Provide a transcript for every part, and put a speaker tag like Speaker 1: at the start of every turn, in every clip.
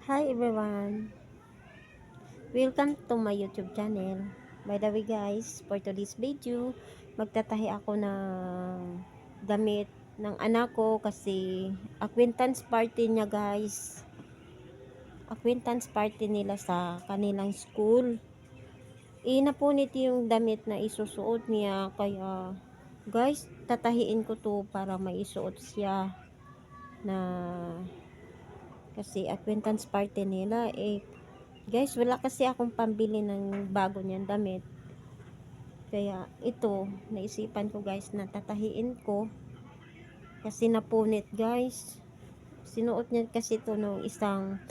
Speaker 1: Hi everyone, welcome to my YouTube channel. By the way guys, for today's video, magtatahi ako ng damit ng anak ko kasi acquaintance party niya guys. Acquaintance party nila sa kanilang school. Napunit yung damit na isusuot niya kaya guys, tatahiin ko to para maisuot siya na kasi acquaintance party nila guys, wala kasi akong pambili ng bago niyan damit. Kaya ito, naisipan ko guys na tatahiin ko. Kasi napunit guys. Sinuot niya kasi ito nung isang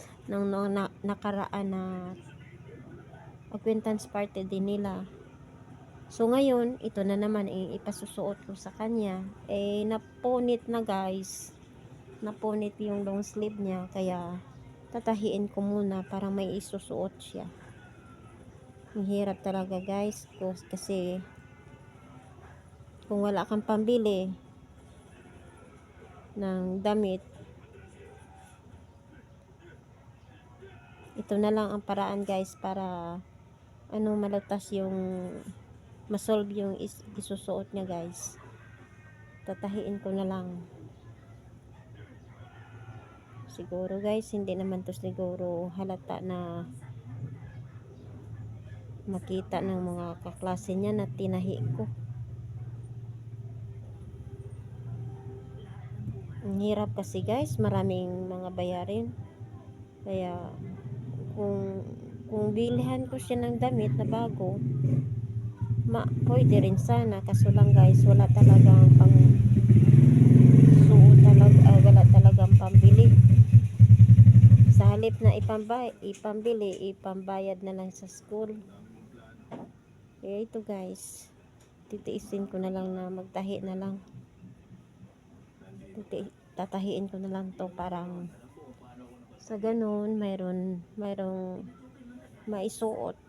Speaker 1: nakaraan na acquaintance party din nila. So ngayon, ito na naman ipasusuot ko sa kanya. Napunit na guys. Napunit yung long sleeve niya. Kaya tatahiin ko muna para may isusuot siya. Ang hirap talaga guys kasi kung wala kang pambili ng damit, ito na lang ang paraan guys para malutas yung masolve yung isusuot niya guys. Tatahiin ko na lang. Siguro guys, hindi naman to siguro halata na makita ng mga kaklase niya na tinahi ko. Ang hirap kasi guys, maraming mga bayarin. Kaya kung bilihan ko siya ng damit na bago, pwede rin sana, kaso lang guys, wala talagang wala talagang pambili. Sa halip na ipambayad na lang sa school. Kaya ito guys, titiisin ko na lang na magtahi na lang. Tatahiin ko na lang to parang sa ganun mayroong maisuot.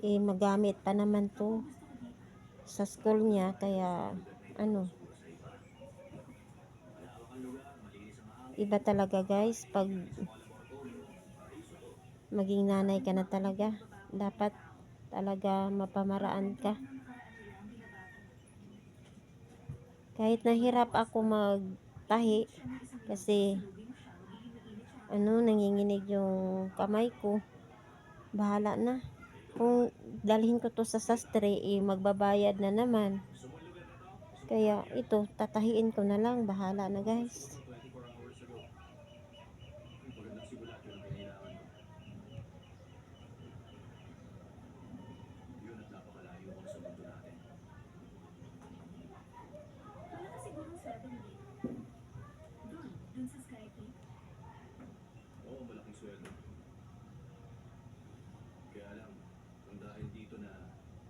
Speaker 1: Magamit pa naman to sa school niya, kaya iba talaga guys pag maging nanay ka na talaga, dapat talaga mapamaraan ka. Kahit nahirap ako magtahi kasi nanginginig yung kamay ko, bahala na. Kung dalhin ko to sa sastre, magbabayad na naman. Kaya ito, tatahiin ko na lang, bahala na guys.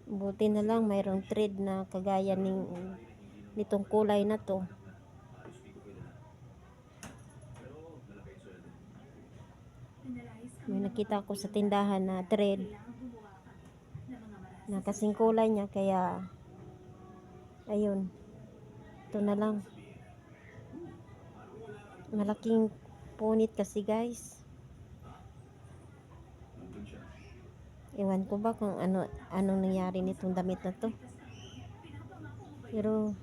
Speaker 1: Buti na lang mayroong thread na kagaya nitong kulay na to. May nakita ko sa tindahan na thread na kasing kulay niya, kaya ayun, ito na lang. Malaking punit kasi guys. Ewan ko ba kung anong nangyari nitong damit na to. Pero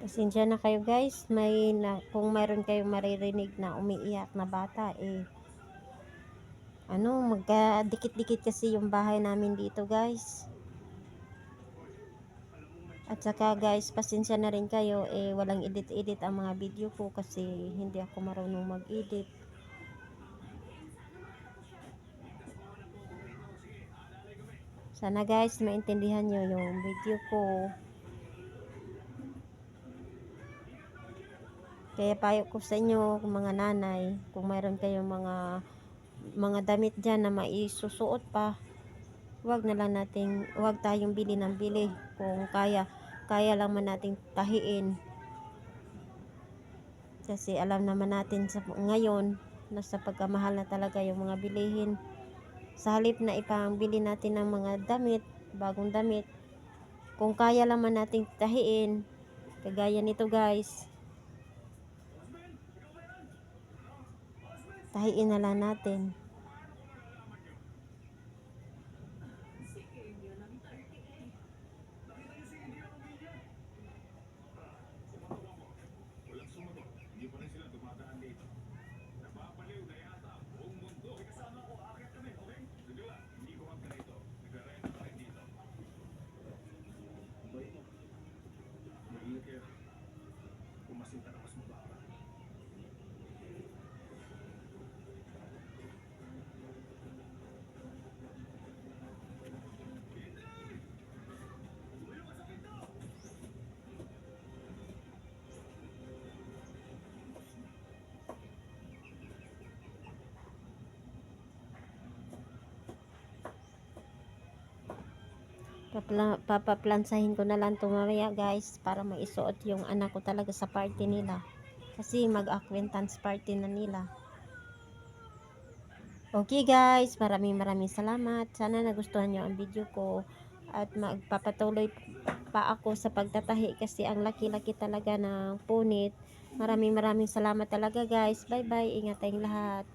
Speaker 1: Pasensya na kayo guys, kung mayroon kayong maririnig na umiiyak na bata, magkadikit-dikit kasi yung bahay namin dito guys. At saka guys, pasensya na rin kayo, walang edit-edit ang mga video ko kasi hindi ako marunong mag-edit. Sana guys, maintindihan nyo yung video ko. Kaya payo ko sa inyo, mga nanay, kung mayroon kayong mga damit dyan na maisusuot pa, wag tayong bili ng bili. Kung kaya lang man nating tahiin. Kasi alam naman natin ngayon, nasa pagkamahal na talaga yung mga bilihin. Sa halip na ipambili natin ng mga damit, bagong damit, kung kaya lang man nating tahiin, kagaya nito guys, tahiin na lang natin. Papaplansahin ko na lang ito mamaya guys, para maisuot yung anak ko talaga sa party nila. Kasi mag-acquaintance party na nila. Okay guys, maraming salamat. Sana nagustuhan nyo ang video ko. At magpapatuloy pa ako sa pagtatahi kasi ang laki-laki talaga ng punit. Maraming salamat talaga guys. Bye bye, ingat tayong lahat.